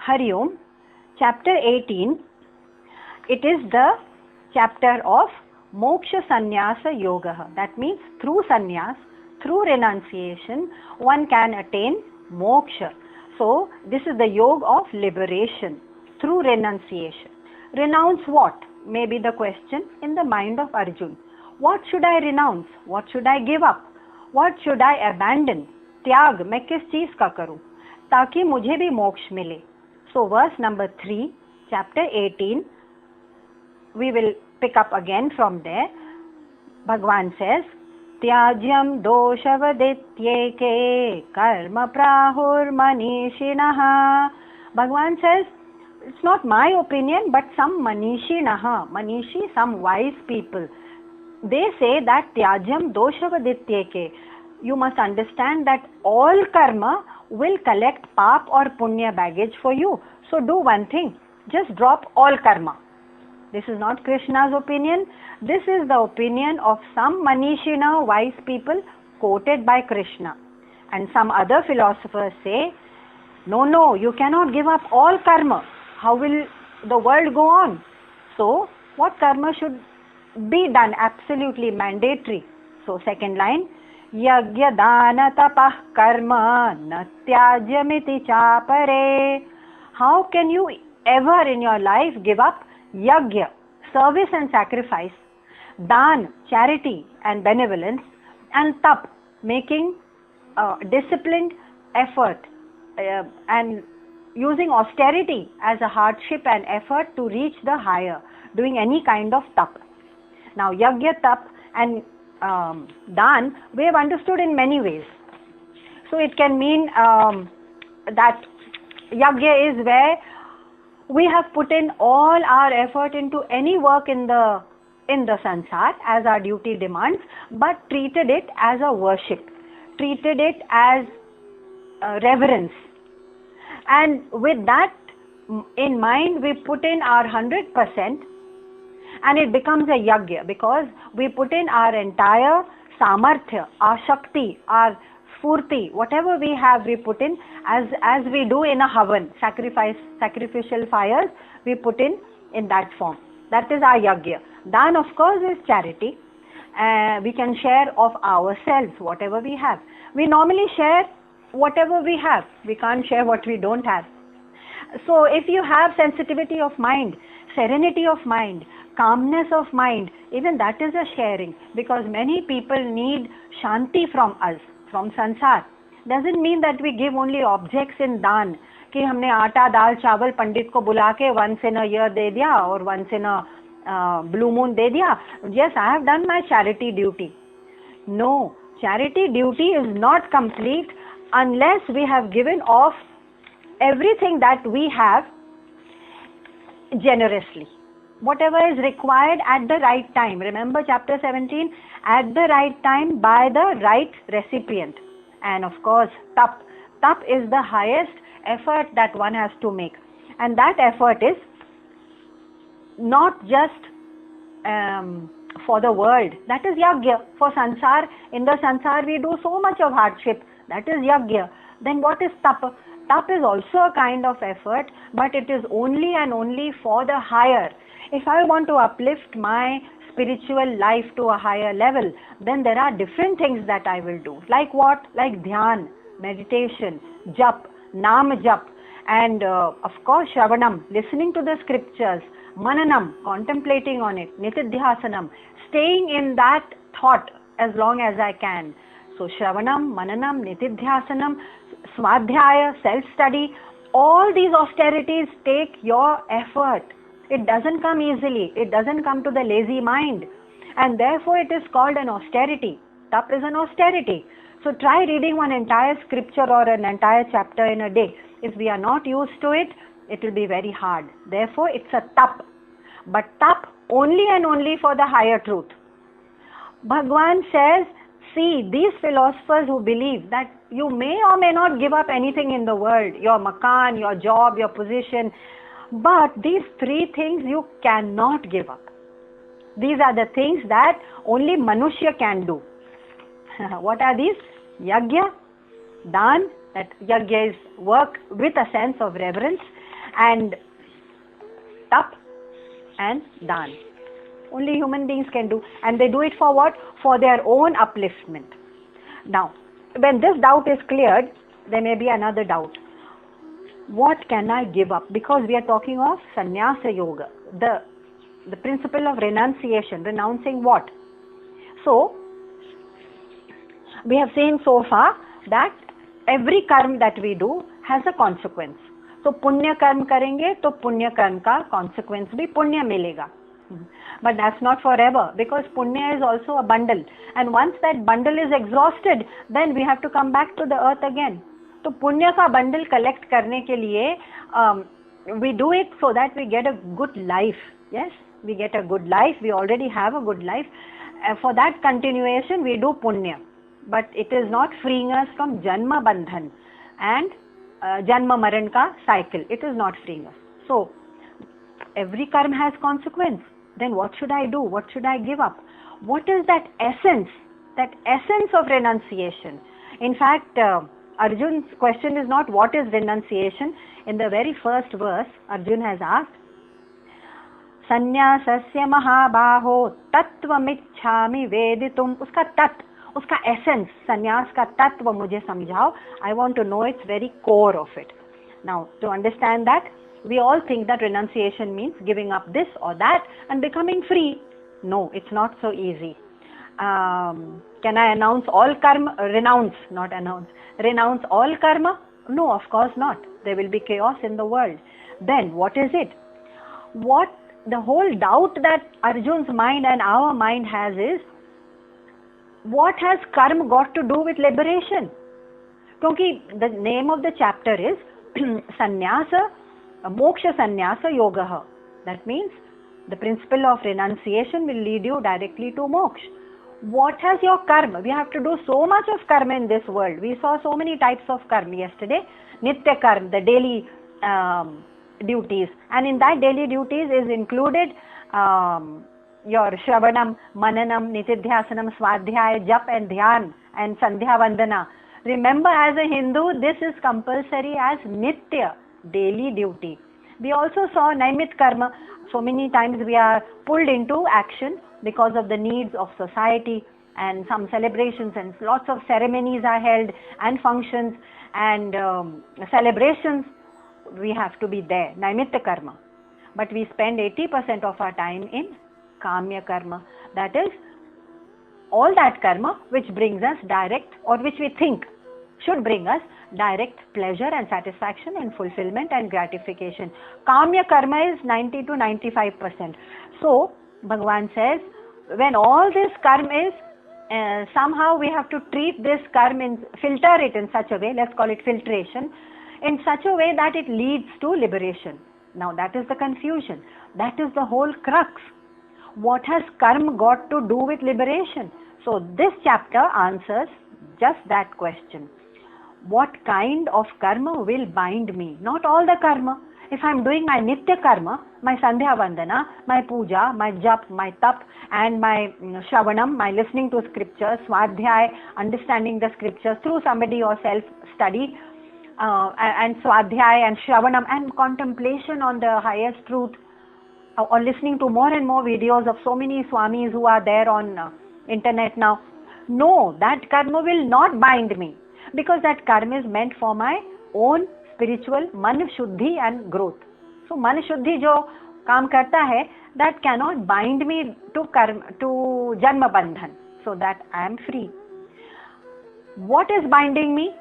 Hari Om, chapter 18, it is the chapter of Moksha Sannyasa Yoga. That means through sannyas, through renunciation, one can attain moksha. So, this is the yoga of liberation through renunciation. Renounce what? May be the question in the mind of Arjun. What should I renounce? What should I give up? What should I abandon? त्याग मैं किस चीज का करूं ताकि मुझे भी मोक्ष मिले. So verse number 3, chapter 18, we will pick up again from there. Bhagwan says, त्याज्यम दोषवदित्येके कर्म प्राहुर मनीषिणः. Bhagwan says, it's not my opinion, but some manishinah, manishi, some wise people, they say that tyajam doshavadityeke. You must understand that all karma will collect pap or punya baggage for you. So do one thing, just drop all karma. This is not Krishna's opinion. This is the opinion of some manishina, wise people, quoted by Krishna. And some other philosophers say, no, you cannot give up all karma. How will the world go on? So, what karma should be done? Absolutely mandatory. So, second line, yagya dana tapah karma natyajamiti chapare. How can you ever in your life give up yagya, service and sacrifice, dan, charity and benevolence, and tap, making disciplined effort and using austerity as a hardship and effort to reach the higher, doing any kind of tap. Now, yagya, tap and dan, we have understood in many ways. So, it can mean that yagya is where we have put in all our effort into any work in the sansar as our duty demands, but treated it as a worship, treated it as reverence. And with that in mind, we put in our 100% and it becomes a yagya because we put in our entire samarthya, our shakti, our spurti, whatever we have, we put in as we do in a havan, sacrificial fires, we put in that form. That is our yagya. Dan, of course, is charity. We can share of ourselves, whatever we have. We normally share whatever we have. We can't share what we don't have. So if you have sensitivity of mind, serenity of mind, calmness of mind, even that is a sharing, because many people need shanti from us, from sansar. Doesn't mean that we give only objects in dan, कि हमने आटा दाल चावल पंडित को बुला के once in a year दे दिया और once in a blue moon दे दिया. Yes, I have done my charity duty. No, charity duty is not complete unless we have given off everything that we have generously. Whatever is required at the right time. Remember chapter 17, at the right time by the right recipient. And of course, tap. Tap is the highest effort that one has to make. And that effort is not just for the world. That is yagya. For sansar, in the sansar we do so much of hardship. That is yagya. Then what is tap? Tap is also a kind of effort, but it is only and only for the higher. If I want to uplift my spiritual life to a higher level, then there are different things that I will do. Like what? Like dhyan, meditation, jap, nam jap, and of course shravanam, listening to the scriptures, mananam, contemplating on it, nitidhyasanam, staying in that thought as long as I can. So shravanam, mananam, nitidhyasanam, swadhyaya, self-study, all these austerities take your effort. It doesn't come easily. It doesn't come to the lazy mind. And therefore it is called an austerity. Tap is an austerity. So try reading one entire scripture or an entire chapter in a day. If we are not used to it, it will be very hard. Therefore it's a tap. But tap only and only for the higher truth. Bhagwan says, see, these philosophers who believe that you may or may not give up anything in the world, your makan, your job, your position, but these three things you cannot give up. These are the things that only Manushya can do. What are these? Yagya, Dan, that yagya is work with a sense of reverence, and tap and dan. Only human beings can do, and they do it for what? For their own upliftment. Now, when this doubt is cleared, there may be another doubt. What can I give up? Because we are talking of sannyasa yoga, the principle of renunciation, renouncing what? So, we have seen so far that every karma that we do has a consequence. So, punya karma karenge, to punya karma ka consequence bhi punya milega. But that's not forever, because punya is also a bundle, and once that bundle is exhausted, then we have to come back to the earth again. So punya ka bundle collect karne ke liye, we do it so that we get a good life. Yes, we get a good life. We already have a good life. For that continuation, we do punya, but it is not freeing us from janma bandhan and janma maran ka cycle. It is not freeing us. So every karma has consequence. Then what should I do? What should I give up? What is that essence of renunciation? In fact, Arjun's question is not what is renunciation. In the very first verse, Arjun has asked, Sanyasasya mahabaho tattvamichhami veditum. Uska tat, uska essence, sannyas ka tattva mujhe samjhao. I want to know its very core of it. Now, to understand that, we all think that renunciation means giving up this or that and becoming free. No, it's not so easy. Can I announce all karma? Renounce all karma? No, of course not. There will be chaos in the world. Then what is it? What the whole doubt that Arjun's mind and our mind has is, what has karma got to do with liberation? Because the name of the chapter is Sannyasa, Moksha Sannyasa Yoga. That means the principle of renunciation will lead you directly to moksha. What has your karma? We have to do so much of karma in this world. We saw so many types of karma yesterday. Nitya karma, the daily duties. And in that daily duties is included your Shravanam, Mananam, Nitidhyasanam, Swadhyaya, Jap and Dhyan and Sandhya Vandana. Remember, as a Hindu, this is compulsory as Nitya, daily duty. We also saw Naimit karma. So many times we are pulled into action because of the needs of society, and some celebrations and lots of ceremonies are held and functions and celebrations. We have to be there, Naimitya karma. But we spend 80% of our time in Kamya karma. That is, all that karma which brings us direct, or which we think should bring us direct pleasure and satisfaction and fulfillment and gratification. Kamya karma is 90 to 95%. So, Bhagavan says, when all this karma is, somehow we have to treat this karma, filter it in such a way, let's call it filtration, in such a way that it leads to liberation. Now that is the confusion. That is the whole crux. What has karma got to do with liberation? So this chapter answers just that question. What kind of karma will bind me? Not all the karma. If I am doing my Nitya karma, my Sandhya Vandana, my Puja, my Jap, my Tap, and my Shravanam, my listening to scriptures, Swadhyaya, understanding the scriptures through somebody or self-study, and Swadhyaya and Shravanam and contemplation on the highest truth, or listening to more and more videos of so many Swamis who are there on internet now. No, that karma will not bind me, because that karma is meant for my own spiritual man shuddhi and growth. So man shuddhi jo kaam karta hai, that cannot bind me to karma, to janma bandhan, so that I am free. What is binding me?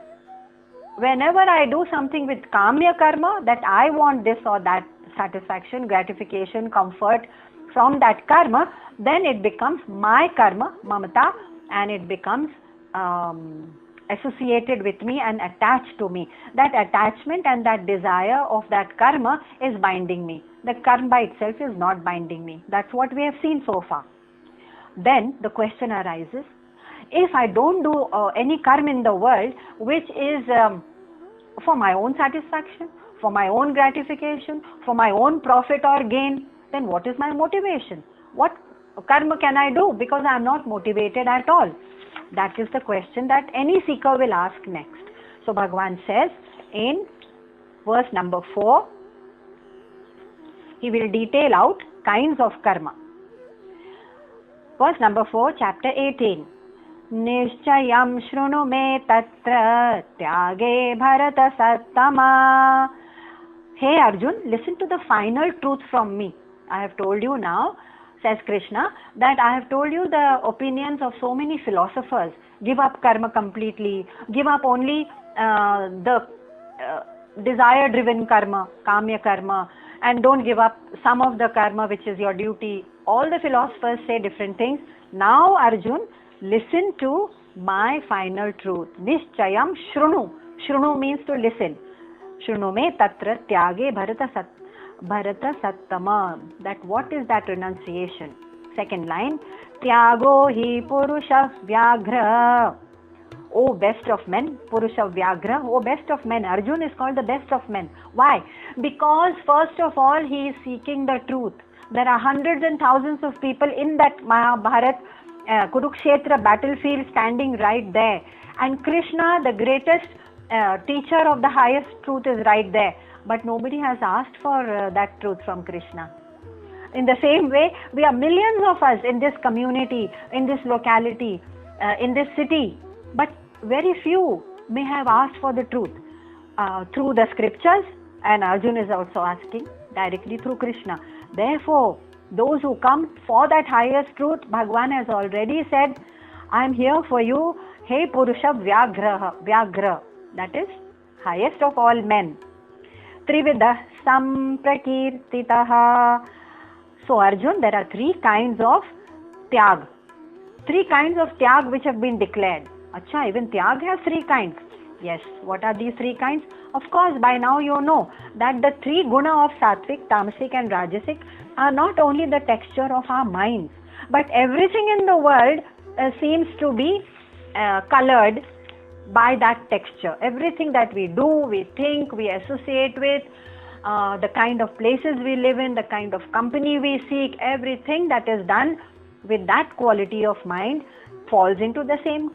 Whenever I do something with kamya karma, that I want this or that satisfaction, gratification, comfort from that karma, then it becomes my karma, mamata, and it becomes associated with me and attached to me. That attachment and that desire of that karma is binding me. The karma by itself is not binding me. That's what we have seen so far. Then the question arises, if I don't do any karma in the world which is for my own satisfaction, for my own gratification, for my own profit or gain, then what is my motivation? What karma can I do? Because I am not motivated at all. That is the question that any seeker will ask next. So Bhagavan says in verse number 4, He will detail out kinds of karma. Verse number 4, chapter 18. Nishchayam shrunu me tatra tyage bharata sattama. Hey Arjun, listen to the final truth from me. I have told you now, says Krishna, that I have told you the opinions of so many philosophers. Give up karma completely. Give up only the desire-driven karma, kamya karma, and don't give up some of the karma which is your duty. All the philosophers say different things. Now Arjun, listen to my final truth. Nishchayam shrunu. Shrunu means to listen. Shrunu me tatra tyage bharata sattama. That what is that renunciation? Second line. Tyago hi purusha vyagra. O best of men, Purusha Vyagra, O best of men. Arjun is called the best of men. Why? Because first of all, he is seeking the truth. There are hundreds and thousands of people in that Mahabharat, Kurukshetra battlefield standing right there. And Krishna, the greatest teacher of the highest truth, is right there. But nobody has asked for that truth from Krishna. In the same way, we are millions of us in this community, in this locality, in this city. But very few may have asked for the truth through the scriptures, and Arjun is also asking directly through Krishna. Therefore, those who come for that highest truth, Bhagwan has already said, I am here for you, Hey Purusha Vyagra, that is highest of all men. Trividah Samprakirtitaha. So Arjun, there are three kinds of tyag. Three kinds of tyag which have been declared. Acha, even tyag has three kinds. Yes, what are these three kinds? Of course, by now you know that the three guna of sattvic, tamasic and rajasic are not only the texture of our minds, but everything in the world seems to be colored by that texture. Everything that we do, we think, we associate with, the kind of places we live in, the kind of company we seek, everything that is done with that quality of mind falls into the same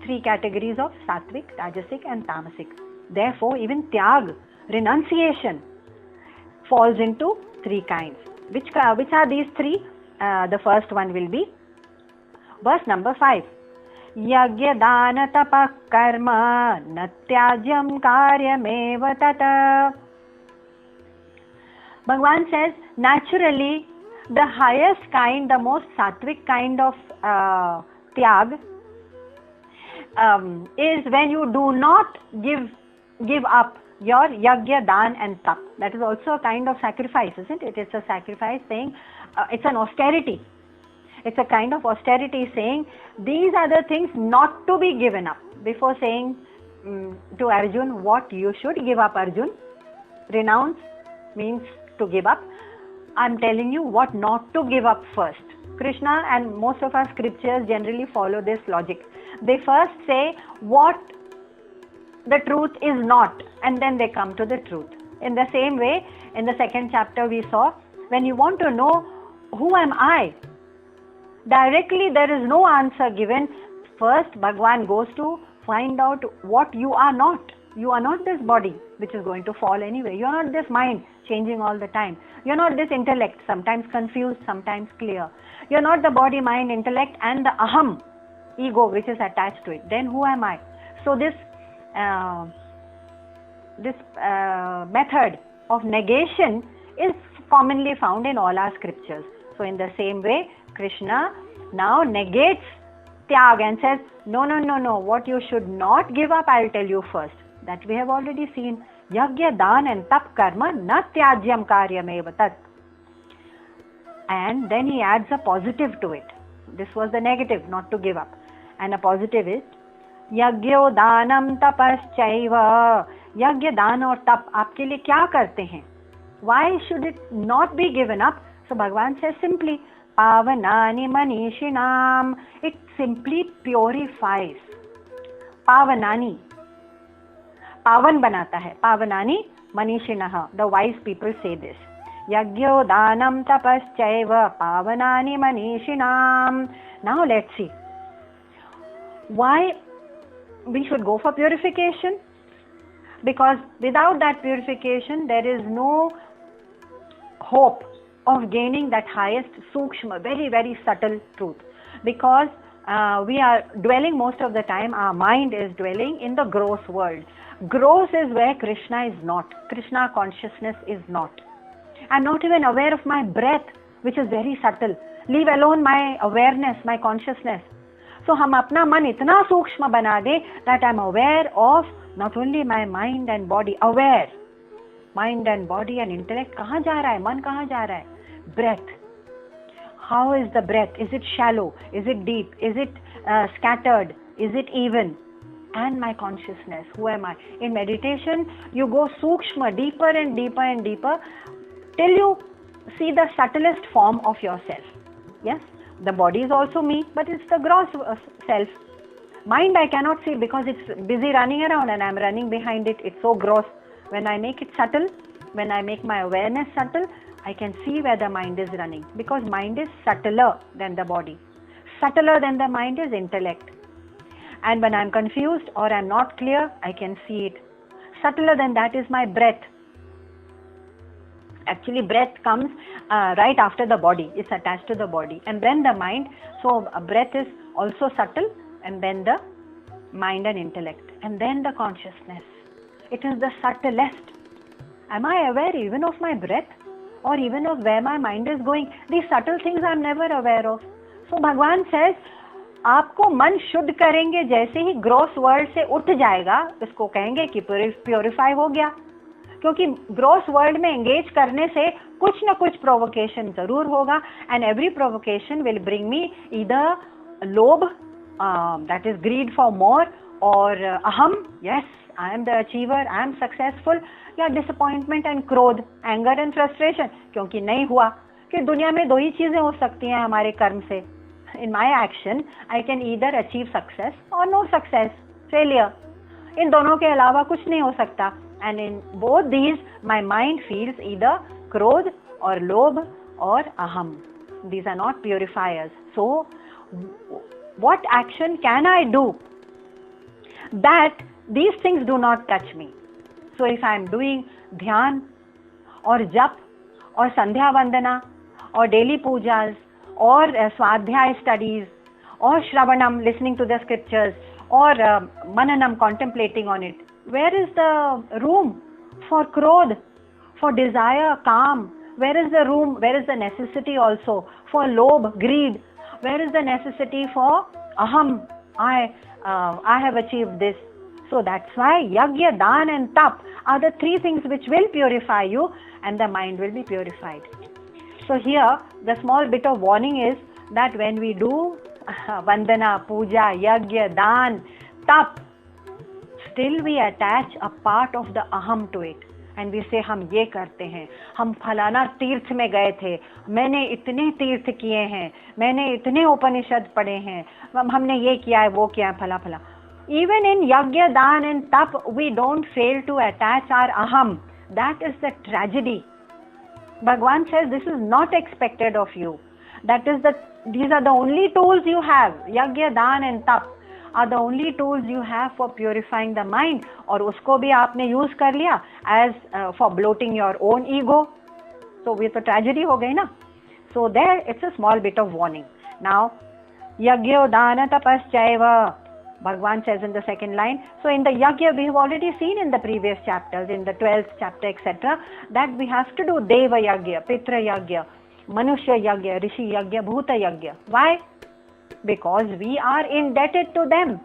three categories of sattvic, rajasic and tamasic. Therefore, even tyag, renunciation, falls into three kinds. Which are these three? The first one will be verse number 5. Yagya dana tapa karma natyajyam karyameva tata. Bhagwan says, naturally, the highest kind, the most sattvic kind of tyag is when you do not give up your yagya, dan and tap. That is also a kind of sacrifice, isn't it? It's a sacrifice saying, it's an austerity. It's a kind of austerity saying, these are the things not to be given up. Before saying to Arjun what you should give up, Arjun, renounce means to give up. I'm telling you what not to give up first. Krishna and most of our scriptures generally follow this logic. They first say what the truth is not, and then they come to the truth. In the same way, in the second chapter we saw, when you want to know who am I, directly there is no answer given. First, Bhagwan goes to find out what you are not. You are not this body which is going to fall anyway. You are not this mind changing all the time. You are not this intellect, sometimes confused, sometimes clear. You are not the body, mind, intellect and the aham, ego which is attached to it. Then who am I? So this method of negation is commonly found in all our scriptures. So in the same way, Krishna now negates tyag and says, no, what you should not give up, I'll tell you first. That we have already seen. Yagya, dan and tap karma na tyajyam karyameva tat. And then he adds a positive to it. This was the negative, not to give up. And a positive is, yagyo danam tapaschaiva. Yagya, dan or tap, aapke liye kya karte hain? Why should it not be given up? So Bhagwan says simply, pavanani manishinam. It simply purifies. Pavanani. Pavan banata hai. Pavanani manishinaha. The wise people say this. Yagyo danam tapaschaiva pavanani manishinam. Now let's see. Why we should go for purification? Because without that purification, there is no hope of gaining that highest sukshma, very, very subtle truth. Because we are dwelling most of the time, our mind is dwelling in the gross world. Gross is where Krishna is not. Krishna consciousness is not. I'm not even aware of my breath, which is very subtle. Leave alone my awareness, my consciousness. So हम अपना मन इतना सूक्ष्म बना दे that I'm aware of not only my mind and body, aware. Mind and body and intellect कहाँ जा रहा है, मन कहाँ जा रहा है? Breath. How is the breath? Is it shallow? Is it deep? Is it scattered? Is it even? And my consciousness, who am I? In meditation, you go sukshma, deeper and deeper and deeper, till you see the subtlest form of yourself. Yes, the body is also me, but it's the gross self. Mind I cannot see because it's busy running around and I'm running behind it. It's so gross. When I make it subtle, when I make my awareness subtle, I can see where the mind is running, because mind is subtler than the body. Subtler than the mind is intellect. And when I'm confused or I'm not clear, I can see it. Subtler than that is my breath. Actually, breath comes right after the body. It's attached to the body. And then the mind. So breath is also subtle, and then the mind and intellect. And then the consciousness. It is the subtlest. Am I aware even of my breath? Or even of where my mind is going? These subtle things I'm never aware of. So Bhagwan says, आपको मन शुद्ध करेंगे, जैसे ही gross world से उठ जाएगा, इसको कहेंगे कि प्योरीफाई हो गया. क्योंकि ग्रॉस वर्ल्ड में एंगेज करने से कुछ न कुछ प्रोवोकेशन जरूर होगा, and every provocation will bring me either लोभ, that is greed for more, और अहम, yes I am the achiever, I am successful, या डिसअपॉइंटमेंट एंड क्रोध, एंगर एंड फ्रस्ट्रेशन, क्योंकि नहीं हुआ. कि दुनिया में दो ही चीजें हो सकती हैं हमारे कर्म से. In my action, I can either achieve success or no success, failure. इन दोनों के अलावा कुछ नहीं हो सकता. And in both these, my mind feels either krodh or lobh or aham. These are not purifiers. So, what action can I do that these things do not touch me? So, if I am doing dhyan or jap or sandhya vandana or daily pujas, or swadhyay studies, or shravanam, listening to the scriptures, or mananam, contemplating on it, where is the room for krodh, for desire, calm? Where is the room, where is the necessity also for lobh, greed? Where is the necessity for aham, I have achieved this? So that's why yagya, dan and tap are the three things which will purify you, and the mind will be purified. So here, the small bit of warning is that when we do vandana, puja, yagya, dan, tap, still we attach a part of the aham to it. And we say, हम ये करते हैं, हम फलाना तीर्थ में गए थे, मैंने इतने तीर्थ किए हैं, मैंने इतने उपनिषद पढ़े हैं, हमने ये किया है, वो किया है, फला फला. Even in yagya, dan and tap, we don't fail to attach our aham. That is the tragedy. Bhagwan says this is not expected of you. These are the only tools you have. Yagya, dan and tap are the only tools you have for purifying the mind. और उसको भी आपने use कर लिया as for bloating your own ego. So ये तो tragedy हो गई ना. So there it's a small bit of warning. Now, yagya, dana, tapaschaiva, Bhagwan says in the second line. So in the yagya, we have already seen in the previous chapters, in the 12th chapter, etc., that we have to do deva yagya, pitra yagya, manushya yagya, rishi yagya, bhuta yagya. Why? Because we are indebted to them.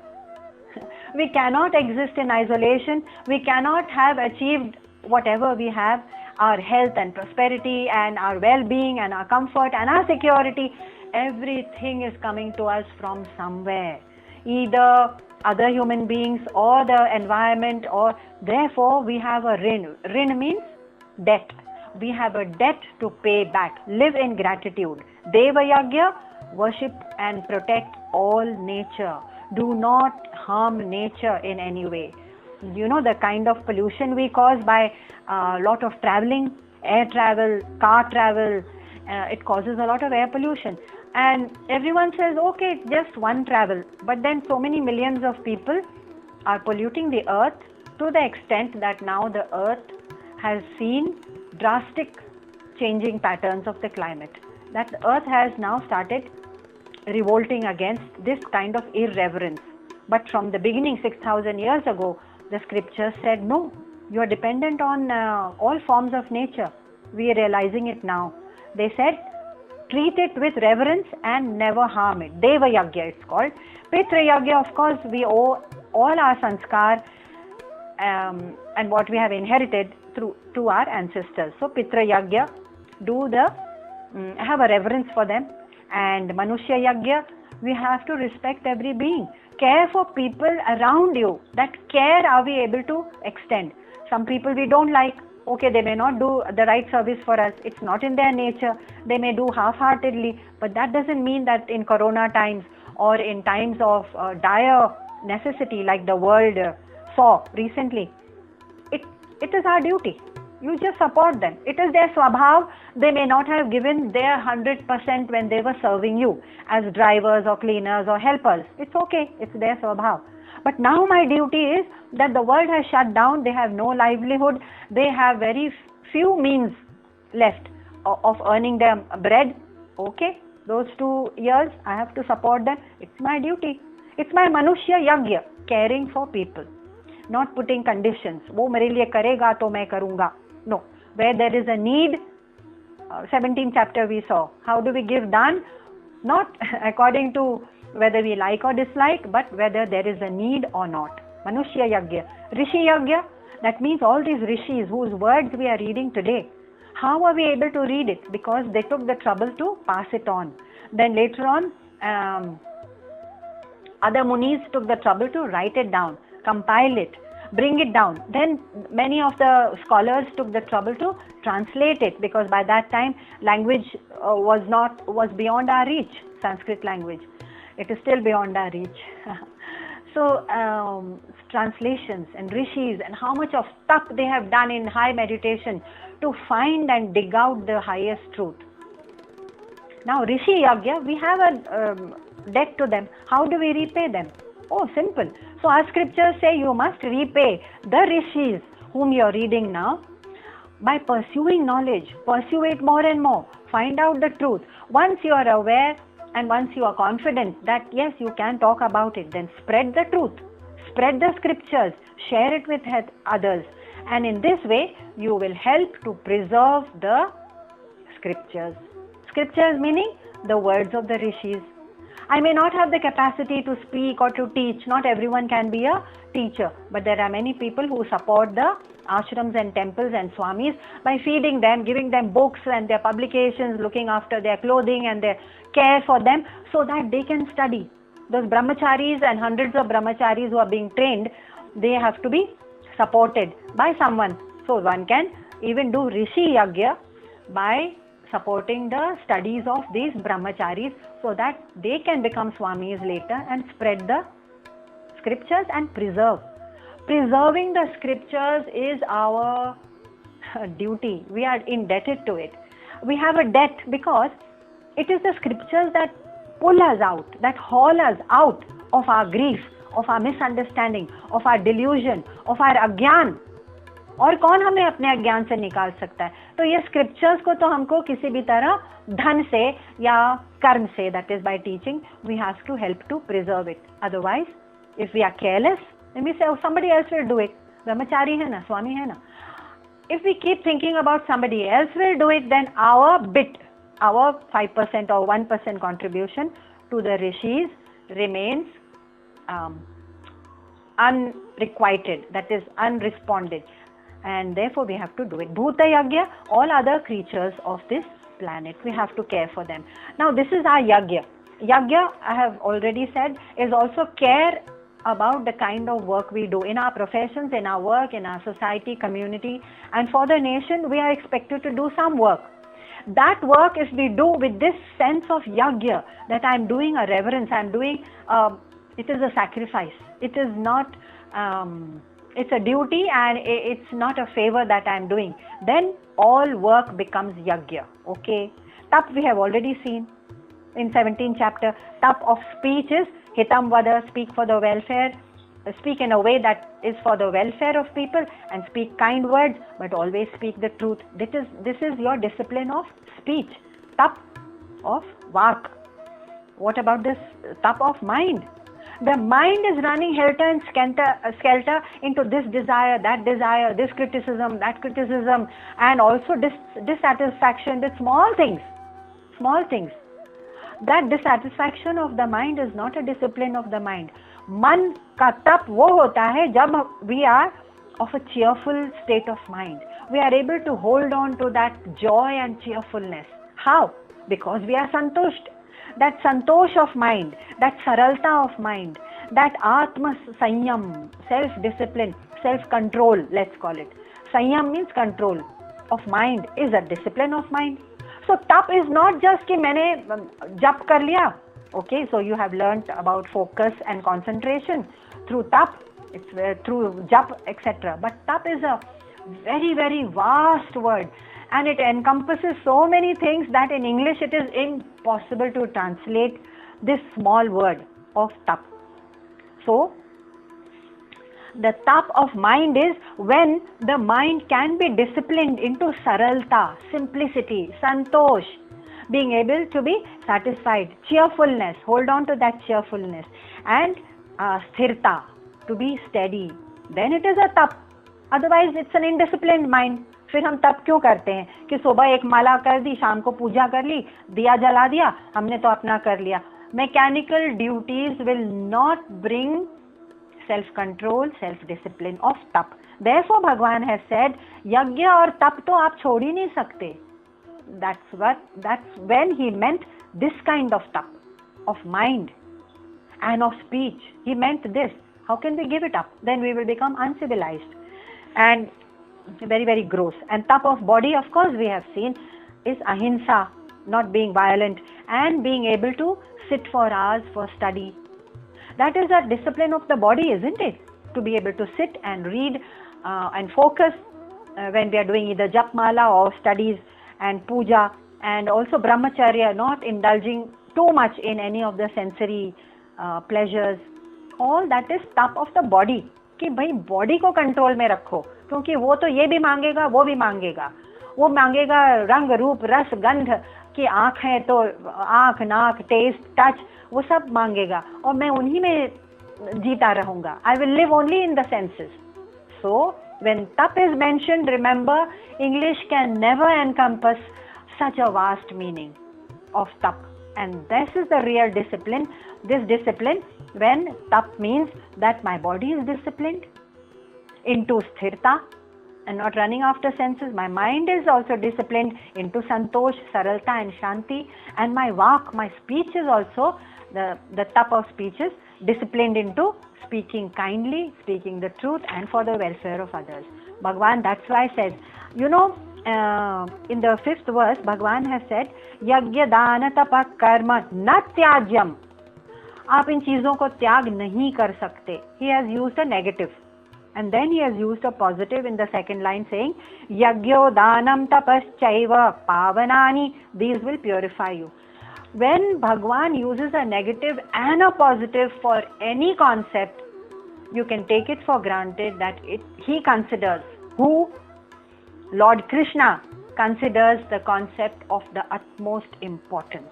We cannot exist in isolation. We cannot have achieved whatever we have, our health and prosperity and our well-being and our comfort and our security. Everything is coming to us from somewhere. Either other human beings or the environment, or therefore we have a rin. Rin means debt. We have a debt to pay back. Live in gratitude. Deva Yagya, worship and protect all nature. Do not harm nature in any way. You know the kind of pollution we cause by a lot of traveling, air travel, car travel, it causes a lot of air pollution. And everyone says, okay, just one travel. But then so many millions of people are polluting the earth to the extent that now the earth has seen drastic changing patterns of the climate. That earth has now started revolting against this kind of irreverence. But from the beginning, 6,000 years ago, the scriptures said, no, you are dependent on all forms of nature. We are realizing it now. They said, treat it with reverence and never harm it. Deva Yagya it's called. Pitra Yagya, of course, we owe all our sanskar and what we have inherited to our ancestors. So Pitra Yagya, have a reverence for them. And Manushya Yagya, we have to respect every being. Care for people around you. That care are we able to extend. Some people we don't like. Okay, they may not do the right service for us. It's not in their nature. They may do half-heartedly. But that doesn't mean that in Corona times or in times of dire necessity like the world saw recently, it is our duty. You just support them. It is their swabhav. They may not have given their 100% when they were serving you as drivers or cleaners or helpers. It's okay. It's their swabhav. But now my duty is that the world has shut down. They have no livelihood. They have very few means left of earning their bread. Okay, those 2 years I have to support them. It's my duty. It's my Manushya Yagya, caring for people. Not putting conditions. वो मेरे लिए करेगा तो मैं करूँगा. No. Where there is a need, 17th chapter we saw. How do we give dan? Not according to whether we like or dislike, but whether there is a need or not. Manushya Yagya. Rishi Yagya, that means all these rishis whose words we are reading today. How are we able to read it? Because they took the trouble to pass it on. Then later on, other munis took the trouble to write it down, compile it, bring it down. Then many of the scholars took the trouble to translate it, because by that time language was beyond our reach. Sanskrit language, it is still beyond our reach. So translations and rishis, and how much of stuff they have done in high meditation to find and dig out the highest truth. Now Rishi Yagya, we have a debt to them. How do we repay them? Oh, simple. So our scriptures say you must repay the rishis whom you are reading now by pursuing knowledge. Pursue it more and more. Find out the truth. Once you are aware and once you are confident that yes, you can talk about it, then spread the truth. Spread the scriptures. Share it with others. And in this way, you will help to preserve the scriptures. Scriptures meaning the words of the rishis. I may not have the capacity to speak or to teach. Not everyone can be a teacher. But there are many people who support the ashrams and temples and swamis by feeding them, giving them books and their publications, looking after their clothing and their care for them so that they can study. Those brahmacharis and hundreds of brahmacharis who are being trained, they have to be supported by someone. So one can even do Rishi Yagya by supporting the studies of these brahmacharis so that they can become swamis later and spread the scriptures and preserve. Preserving the scriptures is our duty. We are indebted to it. We have a debt because it is the scriptures that pull us out, that haul us out of our grief, of our misunderstanding, of our delusion, of our अज्ञान. और कौन हमें अपने अज्ञान से निकाल सकता है? तो ये स्क्रिप्चर्स को तो हमको किसी भी तरह धन से या कर्म से, that is by teaching, we have to help to preserve it. Otherwise, if we are careless, then we say, oh, somebody else will do it. Brahmachari है ना, swami है ना. If we keep thinking about somebody else will do it, then our bit, our 5% or 1% contribution to the rishis remains unrequited, that is unresponded. And therefore we have to do it. Bhuta Yagya, all other creatures of this planet, we have to care for them. Now this is our Yagya. Yagya, I have already said, is also care about the kind of work we do in our professions, in our work, in our society, community, and for the nation. We are expected to do some work. That work, if we do with this sense of Yagya, that I am doing a reverence, I am doing, it is a sacrifice. It is not, it's a duty and it's not a favor that I am doing. Then all work becomes Yagya. Okay. Tap we have already seen in 17th chapter. Tap of speech is Hitam Vada, speak for the welfare. speak in a way that is for the welfare of people and speak kind words, but always speak the truth. This is your discipline of speech, tap of vak. What about this tap of mind? The mind is running helter and skelter into this desire, this criticism, that criticism, and also dissatisfaction with small things. That dissatisfaction of the mind is not a discipline of the mind. मन का तप वो होता है जब we are of a cheerful state of mind. We are able to hold on to that joy and cheerfulness. How? Because we are santusht. That santosh of mind, that saralta of mind, that atma sanyam, self-discipline, self-control, let's call it. Sanyam means control of mind, is a discipline of mind. So tap is not just कि मैंने jap कर लिया. Okay, so you have learnt about focus and concentration through tap, it's through jap, etc. But tap is a very, very vast word, and it encompasses so many things that in English it is impossible to translate this small word of tap. So the tap of mind is when the mind can be disciplined into saralta, simplicity, santosh, being able to be satisfied, cheerfulness, hold on to that cheerfulness, and sthirta, to be steady. Then it is a tap. Otherwise it's an indisciplined mind. फिर हम तप क्यों करते हैं कि सुबह एक माला कर दी, शाम को पूजा कर ली, दिया जला दिया, हमने तो अपना कर लिया. Mechanical duties will not bring self-control, self-discipline of tap. Therefore Bhagwan has said, yajna और तप तो आप छोड़ ही नहीं सकते. That's when he meant this kind of tap, of mind and of speech. He meant this. How can we give it up? Then we will become uncivilized and very, very gross. And tap of body, of course, we have seen is ahimsa, not being violent, and being able to sit for hours for study. That is a discipline of the body, isn't it? To be able to sit and read and focus when we are doing either jap mala or studies and puja, and also brahmacharya, not indulging too much in any of the sensory pleasures. All that is tap of the body. कि भाई body को control में रखो, क्योंकि वो तो ये भी मांगेगा, वो भी मांगेगा. वो मांगेगा रंग रूप रस गंध, कि आँख है तो आँख, नाक, टेस्ट, टच, वो सब मांगेगा, और मैं उन्हीं में जीता रहूंगा. I will live only in the senses. So when tap is mentioned, remember, English can never encompass such a vast meaning of tap. And this is the real discipline. This discipline, when tap means that my body is disciplined into sthirta and not running after senses. My mind is also disciplined into santosh, saralta and shanti. And my vak, my speech is also, the tap of speech is disciplined into speaking kindly, speaking the truth and for the welfare of others. Bhagwan, that's why says, you know, in the 5th verse, Bhagwan has said, yajna dana tapa karma na tyajyam. आप इन चीजों को त्याग नहीं कर सकते. He has used a negative. And then he has used a positive in the second line, saying, yajyo danam tapaschaiva pavanani. These will purify you. When Bhagwan uses a negative and a positive for any concept, you can take it for granted that he considers, who? Lord Krishna considers the concept of the utmost importance.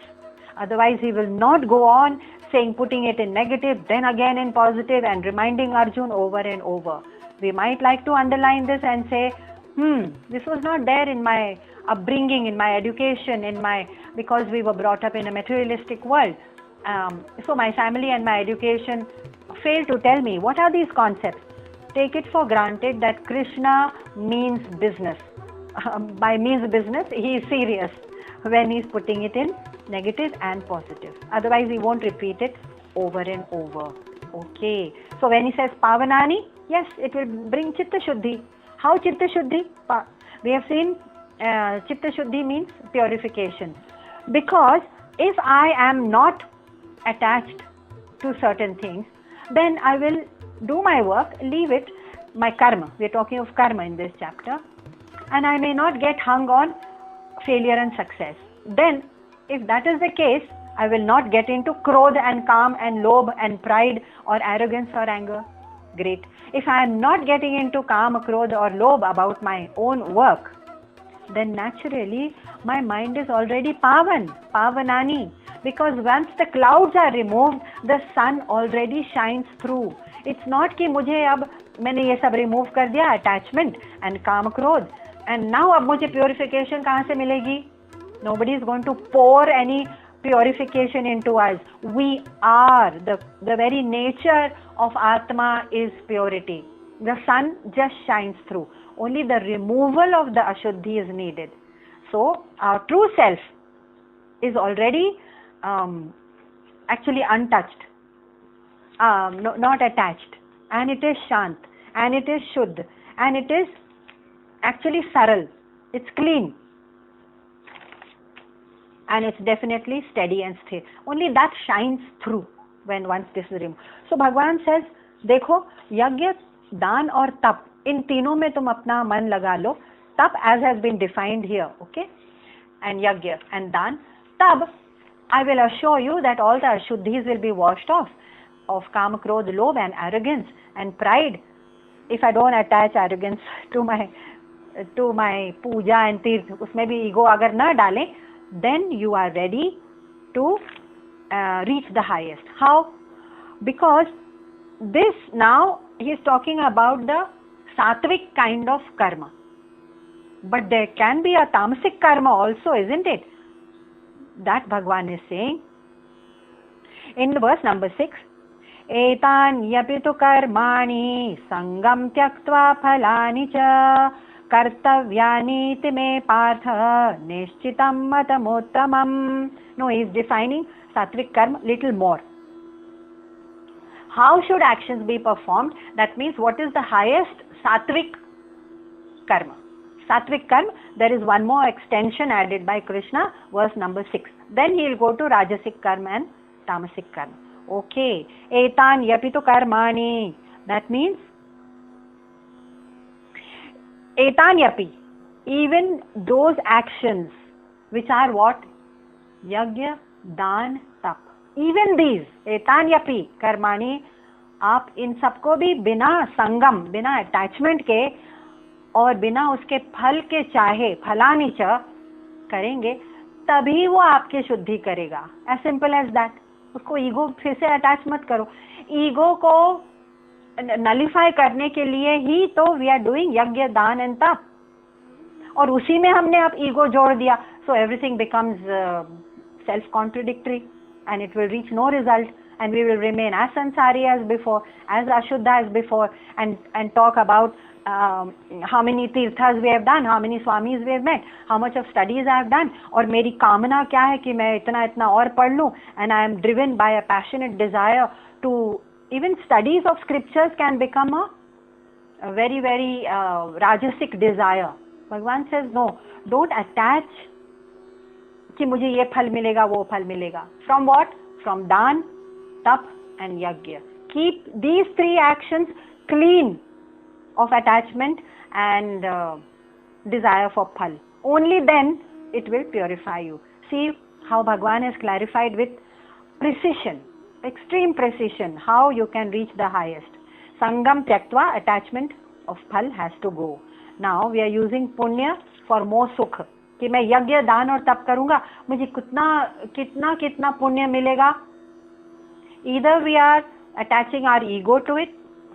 Otherwise, he will not go on saying, putting it in negative, then again in positive, and reminding Arjun over and over. We might like to underline this and say, this was not there in my upbringing, in my education, because we were brought up in a materialistic world. So my family and my education failed to tell me what are these concepts. Take it for granted that Krishna means business. By means business, he is serious when he is putting it in negative and positive. Otherwise, he won't repeat it over and over. Okay. So when he says Pavanani, yes, it will bring Chitta Shuddhi. How Chitta Shuddhi? We have seen Chitta Shuddhi means purification. Because if I am not attached to certain things, then I will do my work, leave it, my karma. We are talking of karma in this chapter. And I may not get hung on failure and success. Then, if that is the case, I will not get into krodh and kam and lobh and pride or arrogance or anger. great. If I am not getting into kama, krodha or lobha about my own work, then naturally my mind is already pavanani, because once the clouds are removed, the sun already shines through. It's not कि मुझे अब मैंने ये सब remove कर दिया, attachment and काम क्रोध, and now अब मुझे purification कहाँ से मिलेगी? Nobody is going to pour any purification into us. We are, the very nature of Atma is purity. The sun just shines through. Only the removal of the Ashuddhi is needed. So our true self is already actually untouched, not attached, and it is Shant, and it is Shuddh, and it is actually Saral. It's clean. And it's definitely steady and sthir. Only that shines through when once this is removed. So Bhagwan says, देखो यज्ञ, दान और तप, इन तीनों में तुम अपना मन लगा लो. Tap as has been defined here, okay? And yajna and dan. Tab, I will assure you that all the ashuddhis will be washed off, of kama, krodh, lobh and arrogance and pride. If I don't attach arrogance to my puja and tirth, उसमें भी ego अगर न डालें, then you are ready to reach the highest. How? Because this, now he is talking about the sattvic kind of karma. But there can be a tamasic karma also, isn't it? That Bhagwan is saying in verse number 6. Etan yapitu karmani sangam tyaktva phalani cha kartavyani time partha nishchitam matamottamam. No, he is defining sattvic karma little more. How should actions be performed? That means what is the highest sattvic karma? Sattvic karma, there is one more extension added by Krishna, verse number 6. Then he will go to Rajasic karma and Tamasic karma. Okay. Etan yapitu karmani. That means Etan yapi. Even those actions which are what? Yajna, Dan, Tap. Even these, Etan yapi karmani, आप इन सबको भी बिना संगम, बिना attachment के और बिना उसके फल के चाहे, फलानी च करेंगे, तभी वो आपके शुद्धि करेगा. As simple as that. उसको ईगो फिर से अटैच मत करो. ईगो को नलिफाई करने के लिए ही तो वी आर डूइंग यज्ञ, दान एंड तप, और उसी में हमने अब ईगो जोड़ दिया. So everything becomes self contradictory and it will reach no result. And we will remain as sansari as before, as ashuddha as before, and talk about how many tirthas we have done, how many swamis we have met, how much of studies I have done, और मेरी कामना क्या है कि मैं इतना इतना और पढ़ लूँ. And I am driven by a passionate desire to, even studies of scriptures can become a very very rajasic desire. Bhagwan says no, don't attach कि मुझे ये फल मिलेगा, वो फल मिलेगा. From what? From dan, tap and yajna. Keep these three actions clean of attachment and desire for phal. Only then it will purify you. See how Bhagwan has clarified with precision, extreme precision, how you can reach the highest. Sangam tyaktva, attachment of phal has to go. Now we are using punya for more sukh. कि मैं यज्ञ, दान और तप करूंगा, मुझे कितना कितना पुण्य मिलेगा. Either we are attaching our ego to it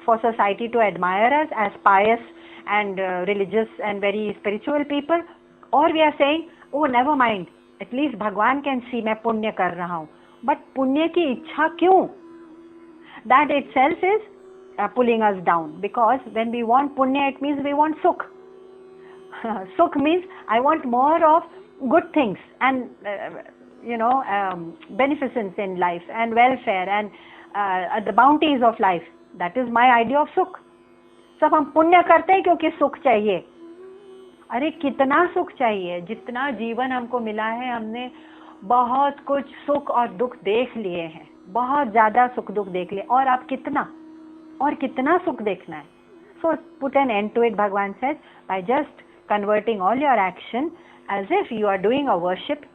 for society to admire us as pious and religious and very spiritual people, or we are saying, oh never mind, at least Bhagwan can see मैं पुण्य कर रहा हूँ. But पुण्य की इच्छा क्यों? That itself is pulling us down, because when we want punya, it means we want sukh. Sukh means I want more of good things and beneficence in life and welfare and the bounties of life. That is my idea of sukh. सब हम पुण्य करते हैं क्योंकि सुख चाहिए. अरे कितना सुख चाहिए? जितना जीवन हमको मिला है, हमने बहुत कुछ सुख और दुख देख लिए हैं, बहुत ज्यादा सुख दुख देख लिए, और आप कितना सुख देखना है? So put an end to it, Bhagwan says, by just converting all your action as if you are doing a worship,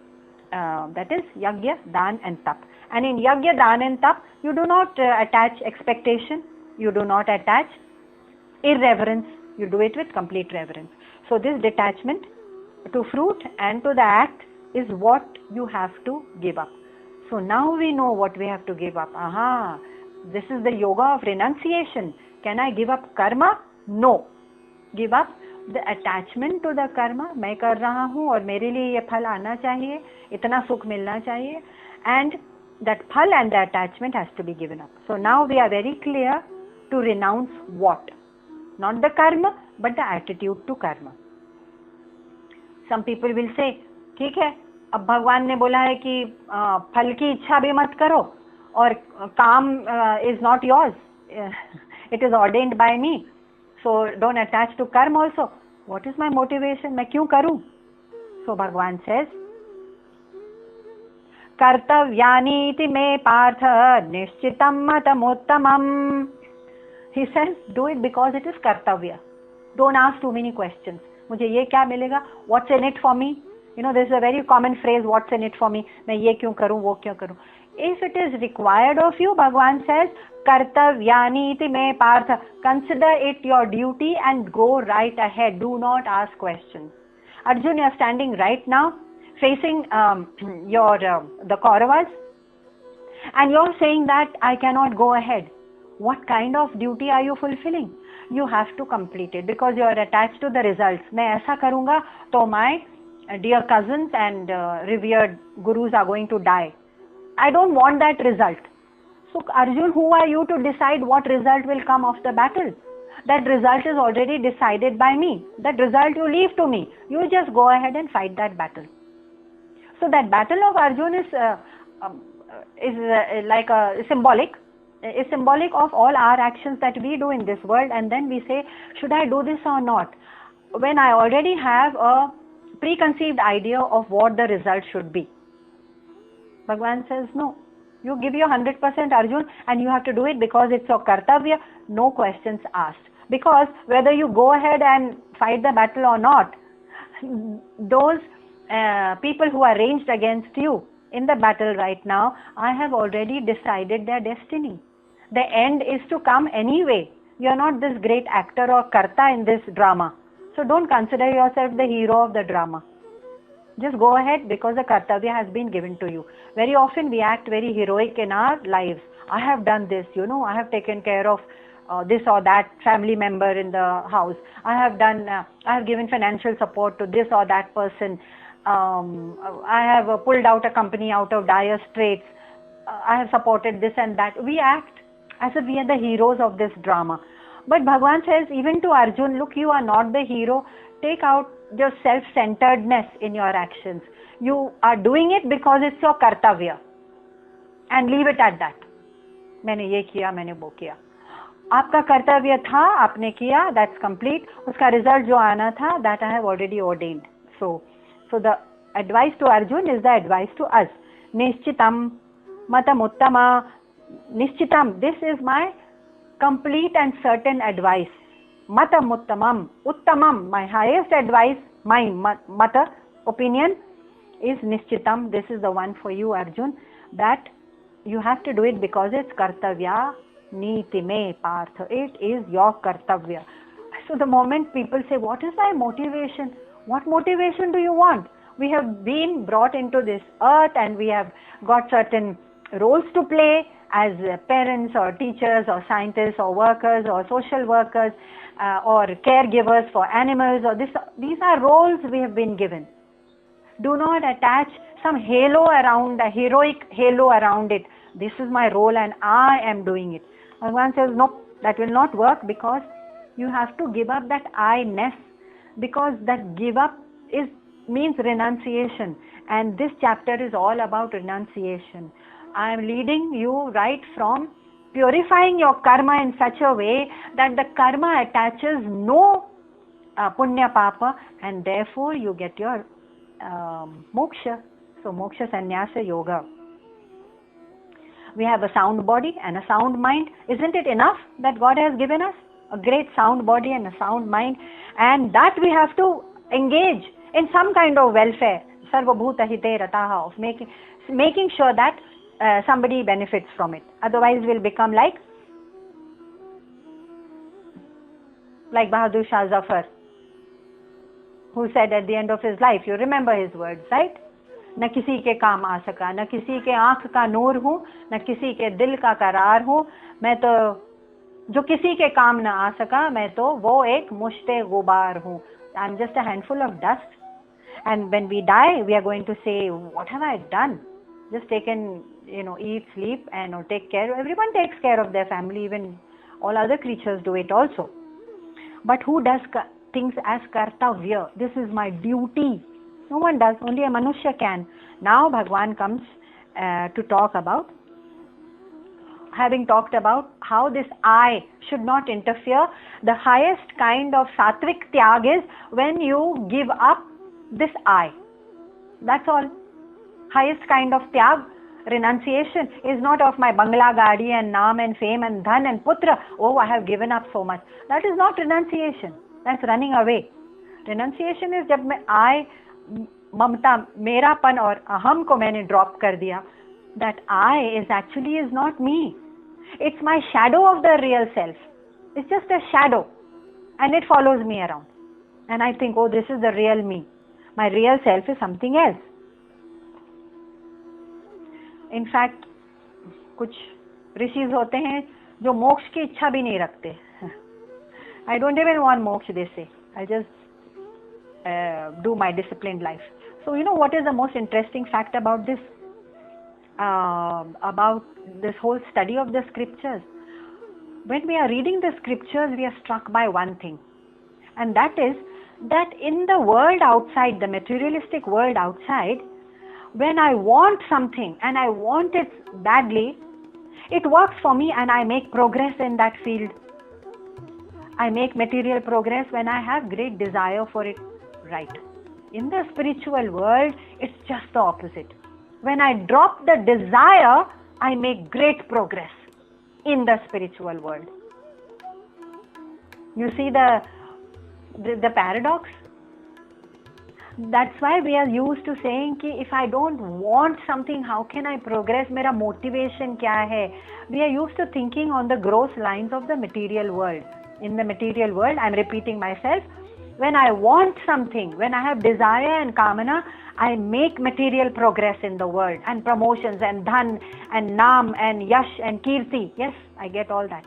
that is yajna, dan and tap. And in yajna, dan and tap, you do not attach expectation. You do not attach. Irreverence, you do it with complete reverence. So this detachment to fruit and to the act is what you have to give up. So now we know what we have to give up. Aha, this is the yoga of renunciation. Can I give up karma? No. Give up the attachment to the karma. मैं कर रहा हूँ और मेरे लिए ये फल आना चाहिए, इतना सुख मिलना चाहिए, and that phal and the attachment has to be given up. So now we are very clear to renounce what? Not the karma, but the attitude to karma. Some people will say, ठीक है, अब भगवान ने बोला है कि फल की इच्छा भी मत करो और काम is not yours. It is ordained by me. So don't attach to karma also. What is my motivation? मैं क्यों करूं? So Bhagwan says, कर्तव्यानीति मे पार्थ निश्चितं मतमुत्तमम्. He says, do it because it is kartavya. Don't ask too many questions. मुझे ये क्या मिलेगा? What's in it for me? You know, this is a very common phrase, what's in it for me? मैं ये क्यों करूं, वो क्यों करूं? If it is required of you, Bhagwan says, kartavyani me partha. Consider it your duty and go right ahead. Do not ask questions. Arjun, you are standing right now facing the Kauravas, and you are saying that I cannot go ahead. What kind of duty are you fulfilling? You have to complete it because you are attached to the results. मैं ऐसा करूँगा तो my dear cousins and revered gurus are going to die. I don't want that result. So Arjun, who are you to decide what result will come of the battle? That result is already decided by me. That result you leave to me. You just go ahead and fight that battle. So that battle of Arjun is like a symbolic. Is symbolic of all our actions that we do in this world, and then we say, should I do this or not? When I already have a preconceived idea of what the result should be. Bhagwan says, no, you give your 100% Arjun and you have to do it because it's your kartavya, no questions asked. Because whether you go ahead and fight the battle or not, those people who are ranged against you in the battle right now, I have already decided their destiny. The end is to come anyway. You are not this great actor or karta in this drama. So don't consider yourself the hero of the drama. Just go ahead because the kartavya has been given to you. Very often we act very heroic in our lives. I have done this, I have taken care of this or that family member in the house. I have given financial support to this or that person. I have pulled out a company out of dire straits. I have supported this and that. We act as if we are the heroes of this drama. But Bhagwan says, even to Arjun, look, you are not the hero. Take out your self-centeredness in your actions. You are doing it because it's your kartavya. And leave it at that. मैंने ये किया, मैंने वो किया. आपका कर्तव्य था, आपने किया, that's complete. उसका result जो आना था, that I have already ordained. So the advice to Arjun is the advice to us. Nishchitam matam uttama. Nishchitam, this is my complete and certain advice. Matam uttamam. Uttamam, my highest advice, my mata, opinion, is nishchitam. This is the one for you, Arjun, that you have to do it because it's kartavya niti me partha. It is your kartavya. So the moment people say, what is my motivation? What motivation do you want? We have been brought into this earth and we have got certain roles to play as parents or teachers or scientists or workers or social workers or caregivers for animals. Or these are roles we have been given. Do not attach some halo around, a heroic halo around it. This is my role and I am doing it. Bhagwan says, no, that will not work because you have to give up that I-ness, because that give up means renunciation, and this chapter is all about renunciation. I am leading you right from purifying your karma in such a way that the karma attaches no punya papa, and therefore you get your moksha. So moksha sannyasa yoga. We have a sound body and a sound mind. Isn't it enough that God has given us a great sound body and a sound mind, and that we have to engage in some kind of welfare, sarvabhuta hite rataha, of making sure that somebody benefits from it. Otherwise we'll become like like Bahadur Shah Zafar, who said at the end of his life, you remember his words, right? न किसी के काम आ सका, न किसी के आंख का नूर हूँ, न किसी के दिल का करार हूँ, मैं तो जो किसी के काम न आ सका, मैं तो वो एक मुश्ते गुबार हूँ. I'm just a handful of dust. And when we die, we are going to say, what have I done? Just taken, eat, sleep, and take care. Everyone takes care of their family, even all other creatures do it also. But who does things as kartavya? This is my duty. No one does, only a manushya can. Now Bhagwan comes to talk about, having talked about how this I should not interfere. The highest kind of sattvic tyag is when you give up this I. That's all. Highest kind of tyag, renunciation, is not of my bangla, gaadi and naam and fame and dhan and putra. Oh, I have given up so much. That is not renunciation. That's running away. Renunciation is जब I, ममता, मेरापन और अहम को मैंने drop कर दिया. That I is not me. It's my shadow of the real self. It's just a shadow, and it follows me around. And I think, oh, this is the real me. My real self is something else. In fact, कुछ ऋषिज होते हैं जो मोक्ष की इच्छा भी नहीं रखते. I don't even want moksha, they say. I just do my disciplined life. So what is the most interesting fact about this whole study of the scriptures? When we are reading the scriptures, we are struck by one thing, and that is that in the world outside, the materialistic world outside, when I want something and I want it badly, it works for me and I make progress in that field. I make material progress when I have great desire for it, right? In the spiritual world, it's just the opposite. When I drop the desire, I make great progress in the spiritual world. You see the paradox? That's why we are used to saying कि if I don't want something, how can I progress? मेरा motivation क्या है? We are used to thinking on the gross lines of the material world. In the material world, I'm repeating myself, when I want something, when I have desire and kamana, I make material progress in the world, and promotions and dhan and naam and yash and kirti. Yes, I get all that.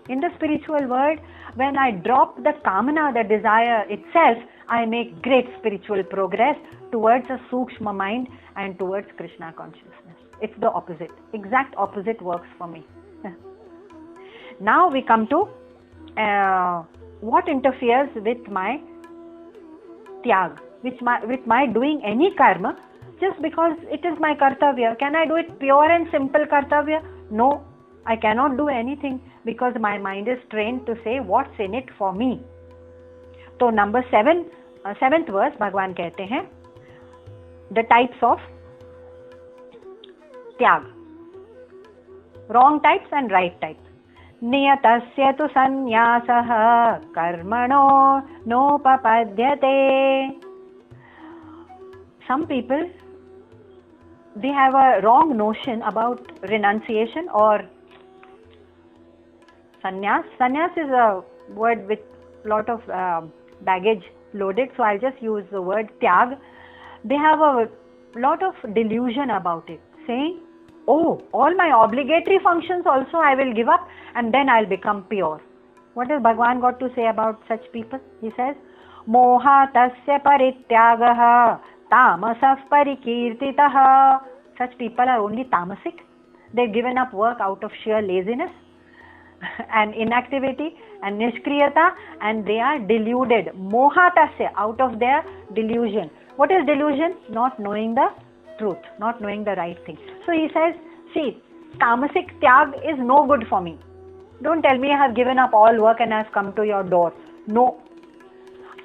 In the spiritual world, when I drop the kamana, the desire itself, I make great spiritual progress towards a sukshma mind and towards Krishna consciousness. It's the opposite. Exact opposite works for me. Now we come to what interferes with my tyag, with my doing any karma just because it is my kartavya. Can I do it pure and simple kartavya? No, I cannot do anything because my mind is trained to say what's in it for me. So number 7th verse, Bhagwan कहते हैं the types of tyag, wrong types and right types. नियतस्य तु संन्यासः कर्मणो नोपपद्यते. Some people, they have a wrong notion about renunciation or sannyas. Sannyas is a word with lot of baggage loaded, so I'll just use the word tyag. They have a lot of delusion about it, saying, oh, all my obligatory functions also I will give up and then I'll become pure. What has Bhagwan got to say about such people? He says, moha tasya parityagaha tamasah parikirtitah. Such people are only tamasic. They've given up work out of sheer laziness and inactivity and nishkriyata, and they are deluded. Moha tasya, out of their delusion. What is delusion? Not knowing the truth, not knowing the right thing. So he says, see, tamasic tyag is no good for me. Don't tell me I have given up all work and I have come to your door. No.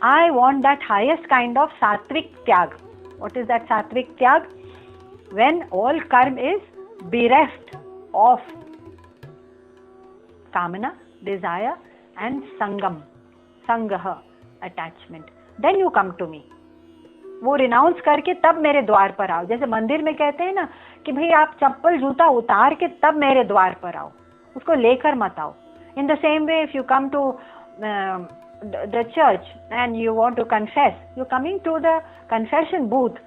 I want that highest kind of sattvic tyag. What is that sattvic tyag? When all karma is bereft of kamana, desire and sangam, sangaha, attachment. Then you come to me. वो renounce करके तब मेरे द्वार पर आओ. जैसे मंदिर में कहते हैं ना कि भाई आप चप्पल जूता उतार के तब मेरे द्वार पर आओ, उसको लेकर मत आओ. In the same way, if you come to the church and you want to confess, you're coming to the confession booth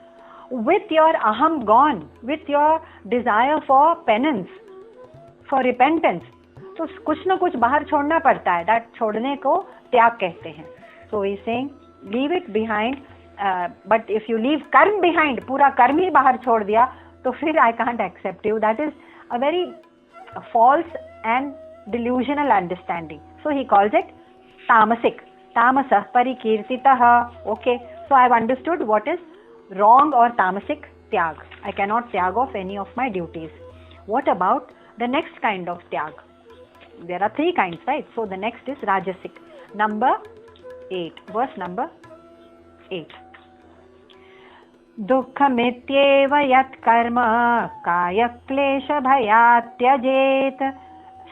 with your aham gone, with your desire for penance, for repentance. तो कुछ ना कुछ बाहर छोड़ना पड़ता है. That छोड़ने को त्याग कहते हैं. So he's saying leave it behind, but if you leave कर्म behind, पूरा कर्म ही बाहर छोड़ दिया, तो फिर I can't accept you. That is a very false and delusional understanding. So he calls it tamasic. Tamasah parikirtitah. Okay, so I've understood what is wrong or tamasic tyag. I cannot tyag off any of my duties. What about the next kind of tyag? There are 3 kinds, right? So the next is rajasic. Number 8, verse number 8. दुःखमित्येव यत्कर्म कायक्लेशभयात् त्यजेत्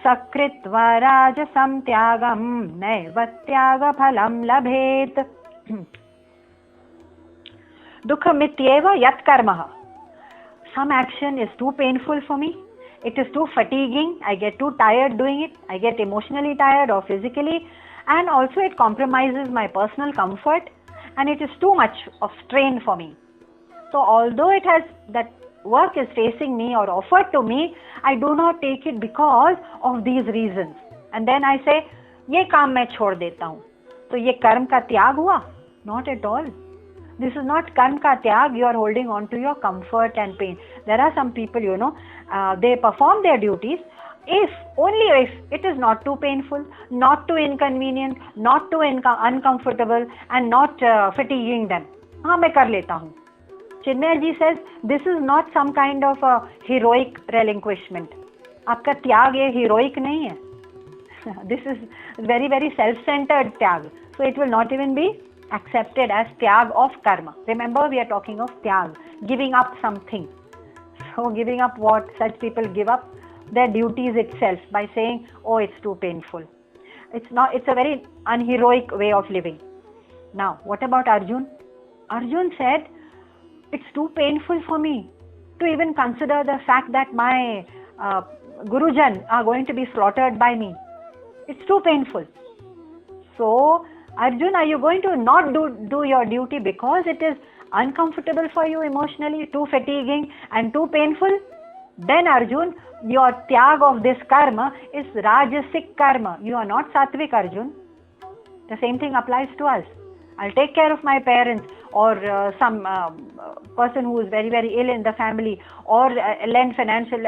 सकृत्वा राजसं त्यागं नैव त्यागफलं लभेत्. दुःखमित्येव यत्कर्म. Some action is too painful for me. It is too fatiguing. I get too tired doing it. I get emotionally tired or physically, and also it compromises my personal comfort, and it is too much of strain for me. So although it has, that work is facing me or offered to me, I do not take it because of these reasons. And then I say, ये काम मैं छोड़ देता हूँ. तो ये कर्म का त्याग हुआ? Not at all. This is not karma ka tyag. You are holding on to your comfort and pain. There are some people, they perform their duties only if it is not too painful, not too inconvenient, not too uncomfortable, and not fatiguing them. हाँ, मैं कर लेता हूँ. Chinmay ji says this is not some kind of a heroic relinquishment. आपका त्याग ये heroic नहीं है. This is very, very self-centered tyag. So it will not even be accepted as tyag of karma. Remember, we are talking of tyag, giving up something. So giving up what? Such people give up their duties itself by saying, oh, it's too painful. It's a very unheroic way of living. Now, what about Arjun? Arjun said, it's too painful for me to even consider the fact that my Gurujan are going to be slaughtered by me. It's too painful. So, Arjun, are you going to not do your duty because it is uncomfortable for you emotionally, too fatiguing and too painful? Then Arjun, your tyag of this karma is rajasic karma. You are not sattvic, Arjun. The same thing applies to us. I'll take care of my parents or some person who is very, very ill in the family, or lend financial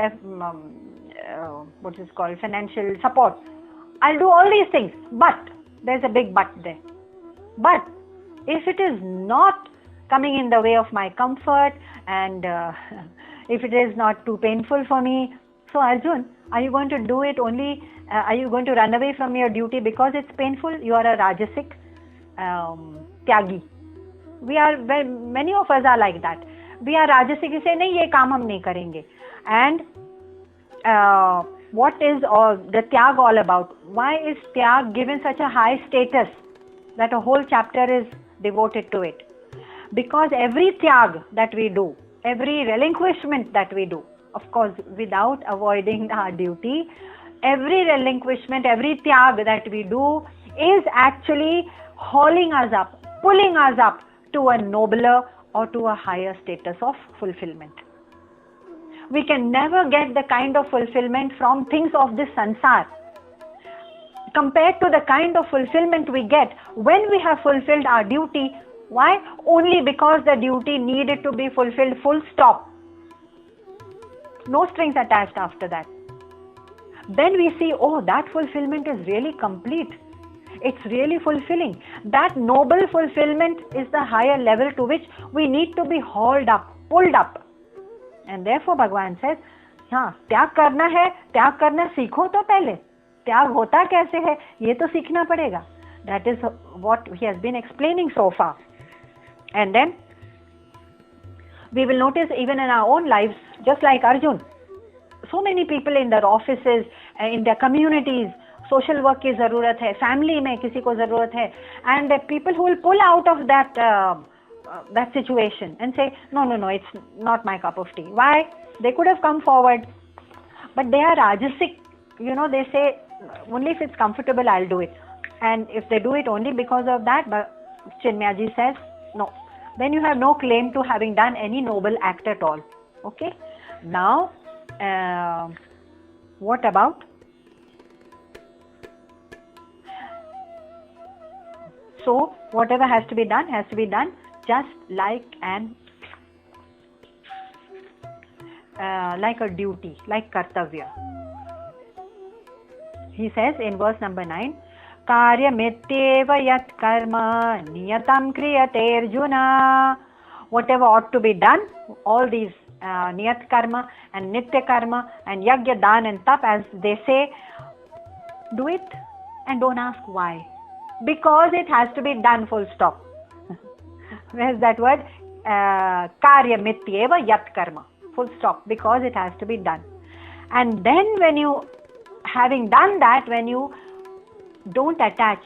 financial support. I'll do all these things, but there's a big but there. But if it is not coming in the way of my comfort and if it is not too painful for me, so Arjun, are you going to do it only, are you going to run away from your duty because it's painful? You are a rajasic tyagi. Many of us are like that. We are rajasic, we say, nahi, ye kaam hum nahi karenge. And what is the tyag all about? Why is tyag given such a high status that a whole chapter is devoted to it? Because every tyag that we do, every relinquishment that we do, of course without avoiding our duty, every relinquishment, every tyag that we do is actually hauling us up, pulling us up to a nobler or to a higher status of fulfillment. We can never get the kind of fulfillment from things of this sansar compared to the kind of fulfillment we get when we have fulfilled our duty. Why? Only because the duty needed to be fulfilled, full stop. No strings attached after that. Then we see, oh, that fulfillment is really complete. It's really fulfilling. That noble fulfillment is the higher level to which we need to be hauled up, pulled up. And therefore Bhagwan says, हाँ, त्याग करना है, त्याग करना सीखो तो पहले. त्याग होता कैसे है, ये तो सीखना पड़ेगा. That is what he has been explaining so far. And then we will notice even in our own lives, just like Arjun, so many people in their offices, in their communities, social work की ज़रूरत है, family में किसी को ज़रूरत है, and people who will pull out of that situation and say, no, it's not my cup of tea. Why? They could have come forward, but they are rajasic. They say, only if it's comfortable, I'll do it. And if they do it only because of that, but Chinmayaji says, no, then you have no claim to having done any noble act at all. Okay. Now, what about? So, whatever has to be done just like like a duty, like kartavya. He says in verse number 9, Karyamityeva yat karma niyatam kriyate arjuna. Whatever ought to be done, all these niyat karma and nitya karma and yagya, dan and tap, as they say, do it and don't ask why. Because it has to be done, full stop. Where's that word? Karyamityeva yat karma. Full stop. Because it has to be done. And then when you, having done that, when you don't attach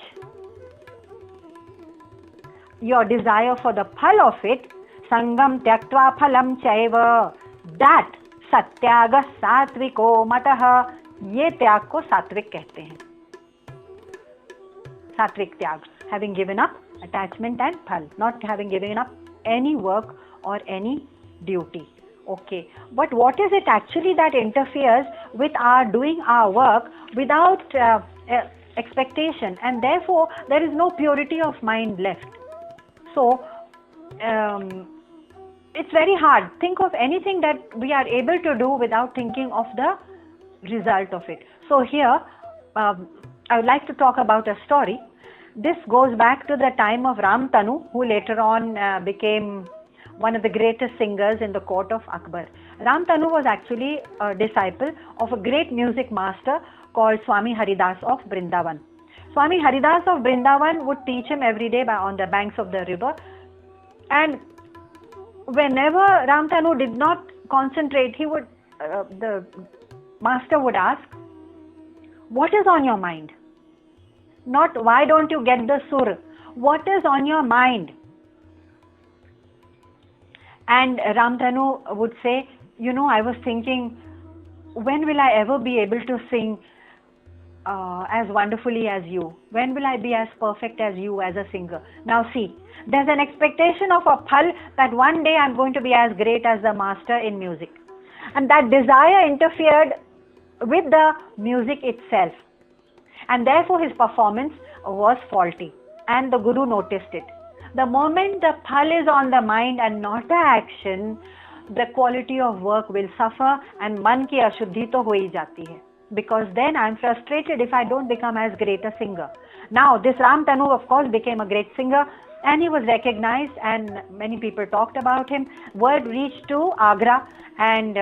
your desire for the phal of it, sangam tyaktva phalam chaiva, that satyaga satviko matah, ye tyag ko satvik kehte hain. Satvik tyag, having given up attachment and phal, not having given up any work or any duty. Okay, but what is it actually that interferes with our doing our work without expectation, and therefore there is no purity of mind left? So it's very hard. Think of anything that we are able to do without thinking of the result of it. So here I would like to talk about a story. This goes back to the time of Ram Tanu, who later on became one of the greatest singers in the court of Akbar. Ram Tanu was actually a disciple of a great music master called Swami Haridas of Vrindavan. Swami Haridas of Vrindavan would teach him every day on the banks of the river. And whenever Ram Tanu did not concentrate, he would, the master would ask, what is on your mind? Not why don't you get the sur? What is on your mind? And Ram Tanu would say, I was thinking, when will I ever be able to sing as wonderfully as you? When will I be as perfect as you as a singer? Now see, there's an expectation of a phal that one day I'm going to be as great as the master in music. And that desire interfered with the music itself. And therefore his performance was faulty. And the Guru noticed it. The moment the phal is on the mind and not the action, the quality of work will suffer and man ki ashuddhi to ho hi jati hai. Because then I'm frustrated if I don't become as great a singer. Now this Ram Tanu of course became a great singer and he was recognized and many people talked about him. Word reached to Agra and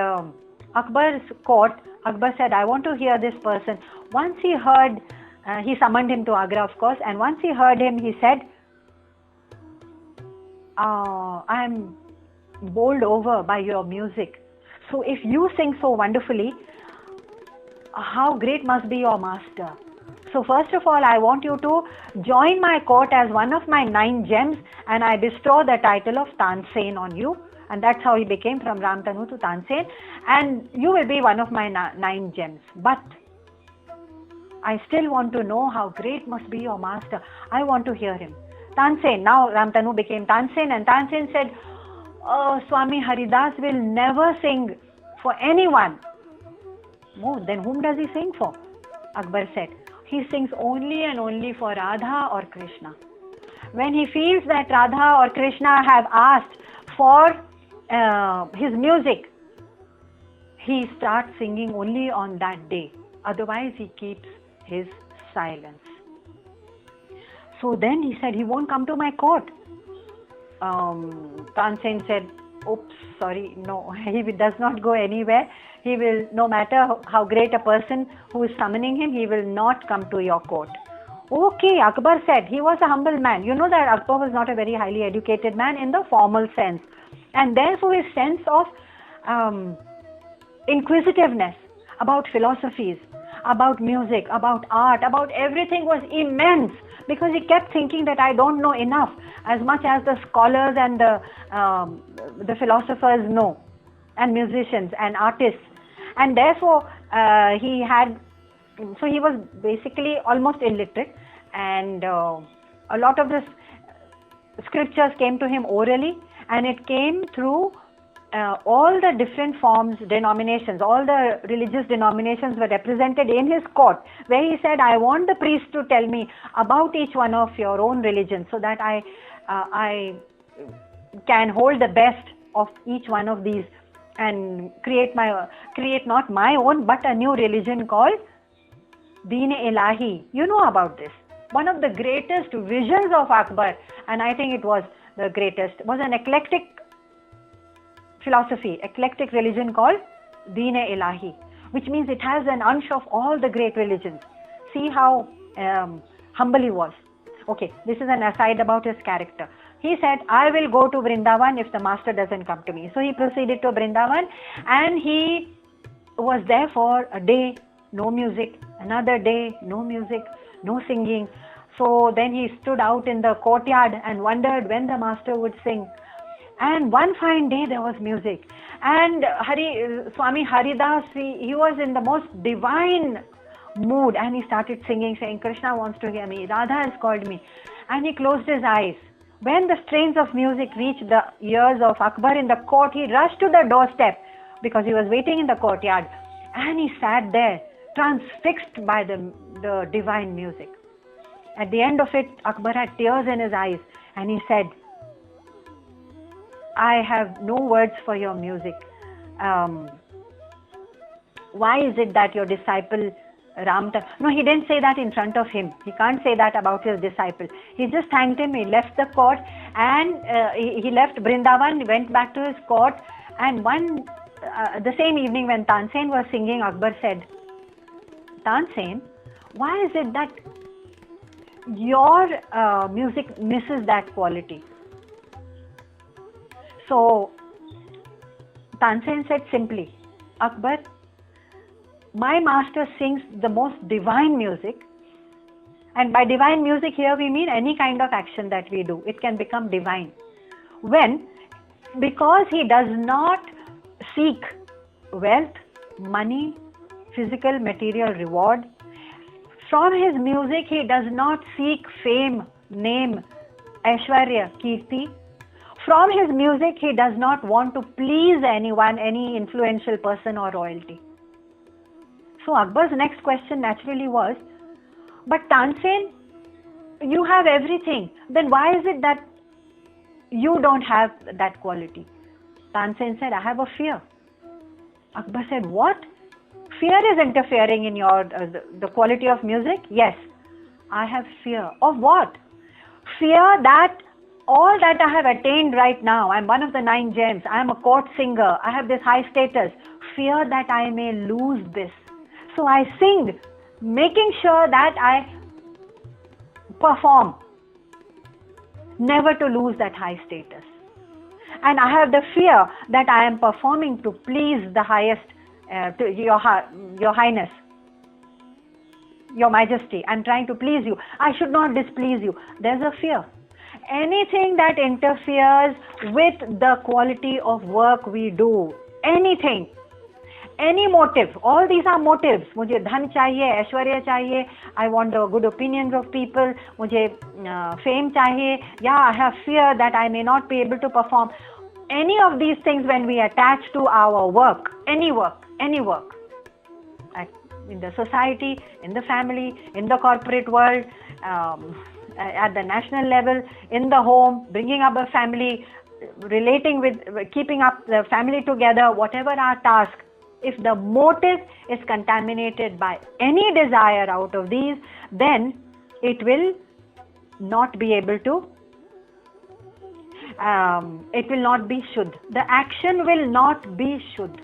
Akbar's court. Akbar said, I want to hear this person. Once he heard, he summoned him to Agra of course, and once he heard him, he said, I am bowled over by your music. So if you sing so wonderfully, how great must be your master? So first of all, I want you to join my court as one of my 9 gems, and I bestow the title of Tansen on you. And that's how he became from Ram Tanu to Tansen. And you will be one of my 9 gems. But I still want to know how great must be your master. I want to hear him. Tansen. Now Ram Tanu became Tansen, and Tansen said, oh, Swami Haridas will never sing for anyone. Oh, then whom does he sing for? Akbar said, he sings only and only for Radha or Krishna. When he feels that Radha or Krishna have asked for his music, he starts singing only on that day. Otherwise, he keeps his silence. So then he said, he won't come to my court. Tansen said, oops, sorry, no, he does not go anywhere. He will, no matter how great a person who is summoning him, he will not come to your court. Okay, Akbar said, he was a humble man. You know that Akbar was not a very highly educated man in the formal sense. And therefore his sense of inquisitiveness about philosophies, about music, about art, about everything was immense, because he kept thinking that I don't know enough, as much as the scholars and the philosophers know, and musicians and artists. And therefore he was basically almost illiterate, and a lot of the scriptures came to him orally, and it came through all the different forms, denominations, all the religious denominations were represented in his court, where he said, I want the priest to tell me about each one of your own religions, so that I can hold the best of each one of these and create not my own, but a new religion called Deen-e-Ilahi. You know about this. One of the greatest visions of Akbar, and I think it was the greatest, was an eclectic philosophy, eclectic religion called Deen-e-Ilahi, which means it has an ansh of all the great religions. See how humble he was. Okay, this is an aside about his character. He said, I will go to Vrindavan if the master doesn't come to me. So he proceeded to Vrindavan, and he was there for a day, no music, another day, no music, no singing. So then he stood out in the courtyard and wondered when the master would sing. And one fine day there was music, and Swami Haridas, he was in the most divine mood, and he started singing, saying, Krishna wants to hear me, Radha has called me. And he closed his eyes. When the strains of music reached the ears of Akbar in the court, he rushed to the doorstep, because he was waiting in the courtyard, and he sat there transfixed by the divine music. At the end of it, Akbar had tears in his eyes, and he said, I have no words for your music. Why is it that your disciple no, he didn't say that in front of him. He can't say that about his disciple. He just thanked him. He left the court, and he left Vrindavan, went back to his court, and the same evening when Tansen was singing, Akbar said, Tansen, why is it that your music misses that quality? So Tansen said simply, Akbar, my master sings the most divine music, and by divine music here we mean any kind of action that we do. It can become divine because he does not seek wealth, money, physical, material reward. From his music he does not seek fame, name, aishwarya, kirti. From his music he does not want to please anyone, any influential person or royalty. So Akbar's next question naturally was, but Tansen, you have everything. Then why is it that you don't have that quality? Tansen said, I have a fear. Akbar said, what? Fear is interfering in your the quality of music? Yes, I have fear. Of what? Fear that all that I have attained right now, I'm one of the 9 gems, I am a court singer, I have this high status, fear that I may lose this. So I sing, making sure that I perform, never to lose that high status. And I have the fear that I am performing to please the highest, to your highness, your majesty. I'm trying to please you. I should not displease you. There's a fear. Anything that interferes with the quality of work we do, anything, any motive, all these are motives. मुझे धन चाहिए, ऐश्वर्य चाहिए, I want the good opinions of people, मुझे fame चाहिए, yeah, I have fear that I may not be able to perform. Any of these things when we attach to our work, any work, in the society, in the family, in the corporate world, at the national level, in the home, bringing up a family, relating with, keeping up the family together, whatever our task, if the motive is contaminated by any desire out of these, then it will not be able to, it will not be Shuddh. The action will not be Shuddh.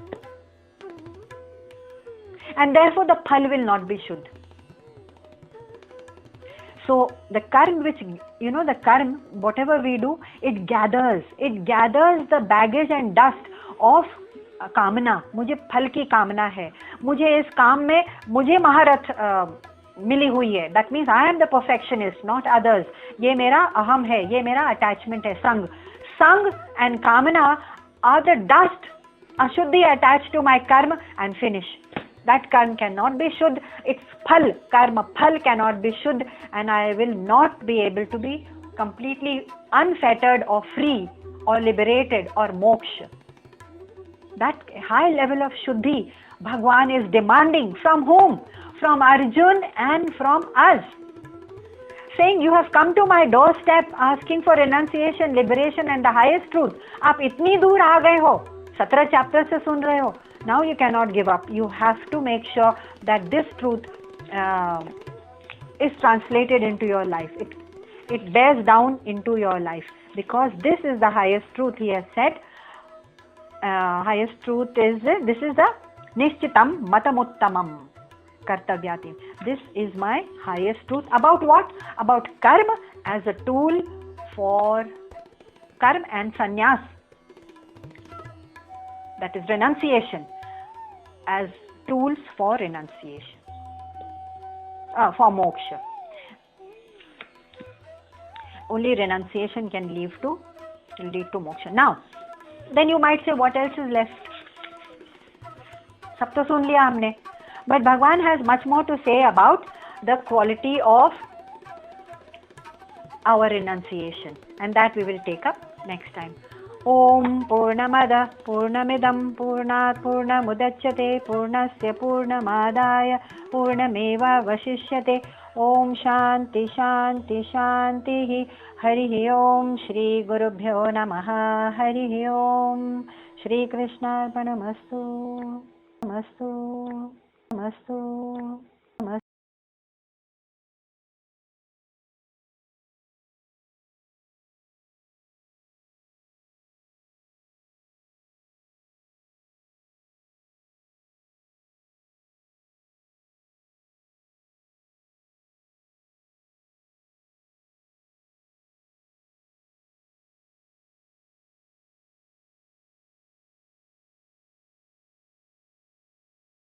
And therefore the Phal will not be Shuddh. So the karma which, the karma, whatever we do, it gathers the baggage and dust of कामना. मुझे फल की कामना है, मुझे इस काम में मुझे महारथ मिली हुई है. That means I am the perfectionist, not others. ये मेरा अहम है, ये मेरा attachment है. संग and kamana are the dust, ashuddhi attached to my karma, and finish. That karma cannot be shuddh. Its phal, karma phal cannot be shuddh, and I will not be able to be completely unfettered or free or liberated or moksha. That high level of shuddhi Bhagwan is demanding from whom? From Arjun and from us. Saying, you have come to my doorstep asking for renunciation, liberation and the highest truth. आप इतनी दूर आ गए हो, 17 chapters से सुन रहे हो. Now you cannot give up. You have to make sure that this truth is translated into your life. It bears down into your life, because this is the highest truth. He has said, highest truth is, this is the nishchitam matamuttamam kartavyati. This is my highest truth. About what? About karma as a tool for karma and sannyas, that is renunciation, as tools for renunciation, for moksha. Only renunciation can lead to moksha. Now, then you might say, what else is left? Sab to sun liya humne. But Bhagwan has much more to say about the quality of our renunciation, and that we will take up next time. Om Purnamada Purnamidam Purnat Purnamudachyate Purnasya Purnamadaya Purnameva Vashishyate. Om Shanti Shanti Shanti. Harihi Om. Shri Gurubhyo Namaha. Harihi Om. Shri Krishna Arpanamastu. Mastu.